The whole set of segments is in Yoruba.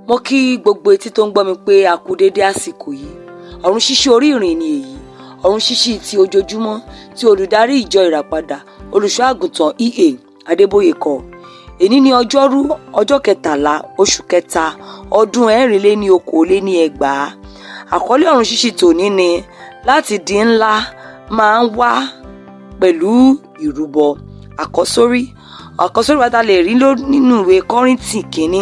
Mo kí gbogbo etí tó ń gbọ́ mi pé a kú dédé àsìkò yìí. Ọ̀run Sisi Ori irin ni èyí. Ọ̀run Sisi ti ojoojúmọ́ tí olùdarí ìjọ ìràpadà olùṣọ́ àgùntàn EA Adeboye kọ. Èní ni ọjọ́rú ọjọ́ 13 oṣù kẹta ọdún 2024. Àkọlé Ọ̀run Sisi tòní ni láti di ńlá máa ń wá pẹ̀lú ìrúbọ. Àkọ́sórí wa ta lè rí nínú ìwé Kọ́ríńtì kínní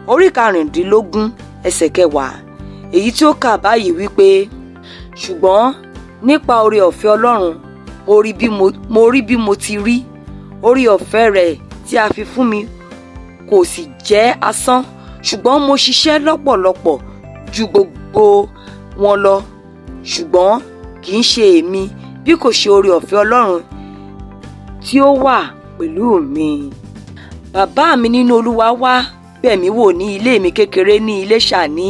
orí 15 ẹsẹ̀ 10. Èyí tí ó kà báyìí wípé ṣùgbọ́n nípa oore ọ̀fẹ́ Ọlọ́run mo rí bí mo ti rí. Oore ọ̀fẹ́ rẹ̀ tí a fi fún mi kò sì jẹ́ asán, ṣùgbọ́n mo ṣiṣẹ́ lọ́pọ̀lọpọ̀ ju gbogbo wọn lọ. Ṣùgbọ́n kì í ṣe èmi bí kò ṣe oore ọ̀fẹ́ Ọlọ́run tí ó wà pẹ̀lú mi. Bàbá mi nínú Olúwa wá bẹ̀ mí wò ní ilé mi kékeré ní Iléṣà ní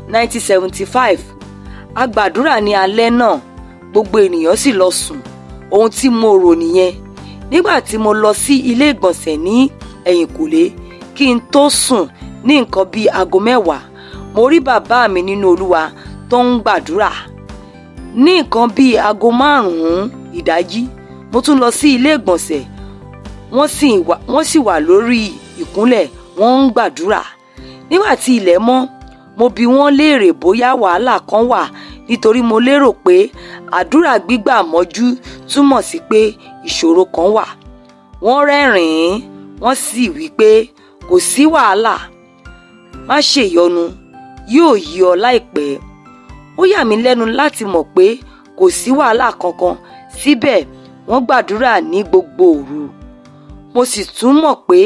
1975. A gbàdúrà ní alẹ́ náà, gbogbo ènìyàn sì lọ sùn. Ohun tí mo rò nìyẹn. Nígbà tí mo lọ sí ilé ìgbọ̀nsẹ̀ ní ẹ̀yìnkùlé kí n tó sùn ní nǹkan bíi aago 10, mo rí bàbá mi nínú Olúwa tó ń gbàdúrà. Ní nǹkan bíi aago 5 ìdájí, mo tún lọ sí ilé ìgbọ̀nsẹ̀. Wọ́n sì wà lórí ìkúnlẹ̀, wọ́n ń gbàdúrà. Nígbà tí ilẹ̀ mọ́, mo bi wọ́n léèrè bóyá wàhálà kan wà nítorí mo lérò pé àdúrà gbígbà mọ́jú túmọ̀ sí pé ìṣòro kan wà. Wọ́n rẹ́rìn-ín, wọ́n sì wí pé kò sí wàhálà, má ṣe ìyọnu, yóò yí ọ láìpẹ́. Ó yà mí lẹ́nu láti mọ̀ pé kò sí wàhálà kankan, síbẹ̀ wọ́n gbàdúrà ní gbogbo òru. Mo sì tún mọ̀ pé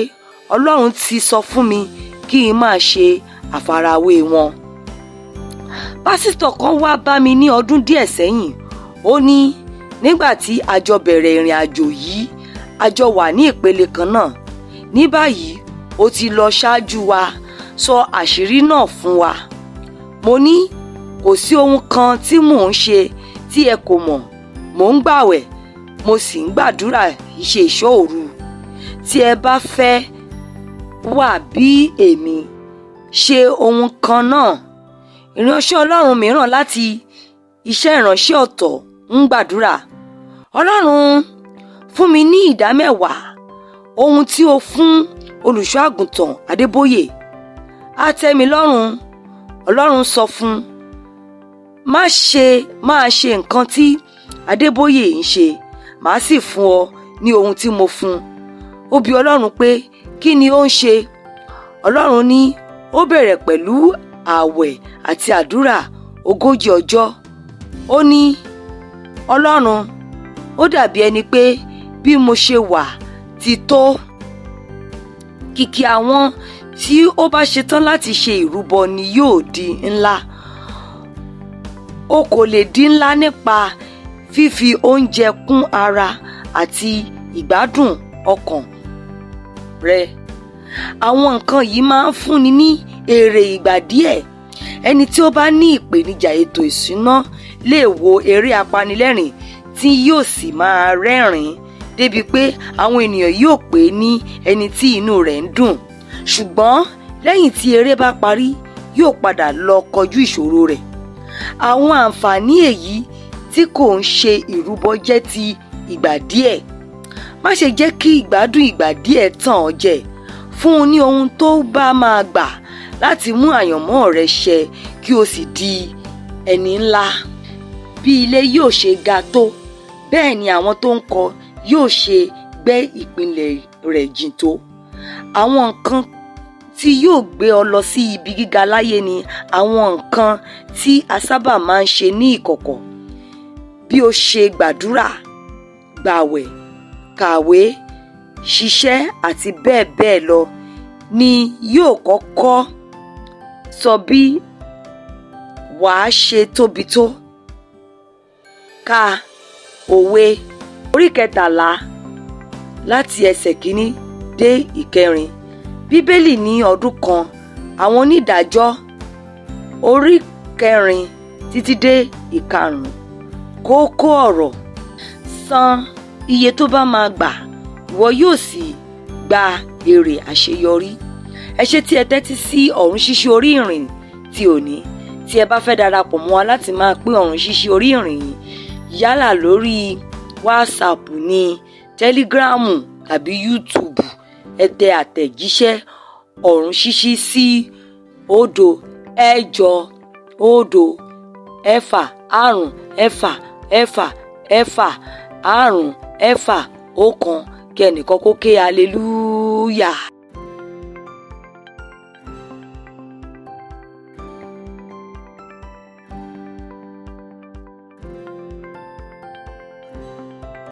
Ọlọ́run ti sọ fún mi kí n máa ṣe àfarawé wọn. Pásítọ̀ kan wá bá mi ní ọdún díẹ̀ sẹ́yìn. Ó ní nígbà tí a jọ bẹ̀rẹ̀ ìrìn àjò yìí, a jọ wà ní ìpele kan náà. Ní báyìí, ó ti lọ ṣáájú wa, sọ àṣírí náà fún wa. Mo ní kò sí ohun kan tí mò ń ṣe tí ẹ kò mọ̀. Mò ń gbàwẹ̀, mo sì ń gbàdúrà ìṣe ìṣọ́ òru. Tí ẹ bá fẹ́ wà bí èmi, ṣe ohun kan náà. Ìránṣẹ́ Ọlọ́run mìíràn láti iṣẹ́ ìránṣẹ́ ọ̀tọ̀ ń gbàdúrà. Ọlọ́run fún mi ní 10% ohun tí o fún olùṣọ́ àgùntàn Adeboye. Á tẹ́ mi lọ́rùn. Ọlọ́run sọ fún máa ṣe nǹkan tí Adeboye ń ṣe, màá sì fún ọ ní ohun tí mo fún. Ó bi Ọlọ́run pé kí ni ó ń ṣe. Ọlọ́run ní ó bẹ̀rẹ̀ pẹ̀lú ààwẹ̀ àti àdúrà 40 ọjọ́. Ó ní Ọlọ́run, ó dàbí ẹni pé bí mo ṣe wà ti tó. Kìkì àwọn tí ó bá ṣetán láti ṣe ìrúbọ ni yóò di ńlá. O kò lè di ńlá nípa fífi oúnjẹ kún ara àti ìgbádùn ọkàn rẹ. Àwọn nǹkan yìí máa ń fúnni ní èrè ìgbà díẹ̀. Ẹni tí ó bá ní ìpèníjà ètò ìṣúná lè wo eré apanilẹ́rìn tí yóò sì máa rẹ́rìn-ín débi pé àwọn ènìyàn yóò pè é ní ẹni tí inú rẹ̀ ń dùn. Ṣùgbọ́n lẹ́yìn tí eré bá parí, yóò padà lọ kọjú ìṣòro rẹ̀. Àwọn àǹfààní èyí tí kò ń ṣe ìrúbọ jẹ́ ti ìgbà díẹ̀. Má ṣe jẹ́ kí ìgbádùn ìgbà díẹ̀ tàn ọ́ jẹ. Fún un ní ohun tó bá máa gbà láti mú àyànmọ́ rẹ ṣẹ kí o sì di ẹni ńlá. Bí ilé yóò ṣe ga tó, bẹ́ẹ̀ ni àwọn tó ń kọ́ yóò ṣe gbẹ́ ìpìlẹ̀ rẹ̀ jìn tó. Àwọn nǹkan tí yóò gbé ọ lọ sí ibi gíga láyé ni àwọn nǹkan tí a sábà máa ń ṣe ní ìkọ̀kọ̀. Bí o ṣe gbàdúrà, gbàwẹ̀, kàwé, ṣiṣẹ́ àti bẹ́ẹ̀ bẹ́ẹ̀ lọ ni yóò kọ́kọ́ sọ bí wàá ṣe tóbi tó. Ka òwe orí 13 láti ẹsẹ̀ 1 dé 9. Bíbélì ní ọdún kan, àwọn onídàájọ́ orí 4 títí dé 5. Kókó ọ̀rọ̀: san iye tó bá máa gbà, ìwọ yóò sì gba èrè àṣeyọrí. ẹ ṣé tí ẹ tẹ́tí sí Orun Sisi Ori irin ti òní. Tí ẹ bá fẹ́ darapọ̀ mọ́ wa láti máa pín Orun Sisi Ori irin yìí yálà lórí WhatsApp ní Telegram tàbí YouTube, ẹ tẹ àtẹ̀jíṣẹ́ Orun Sisi sí 0 8 0 6 5 6 6 6 5 6 1 kí ẹnìkan kó ké hallelujah.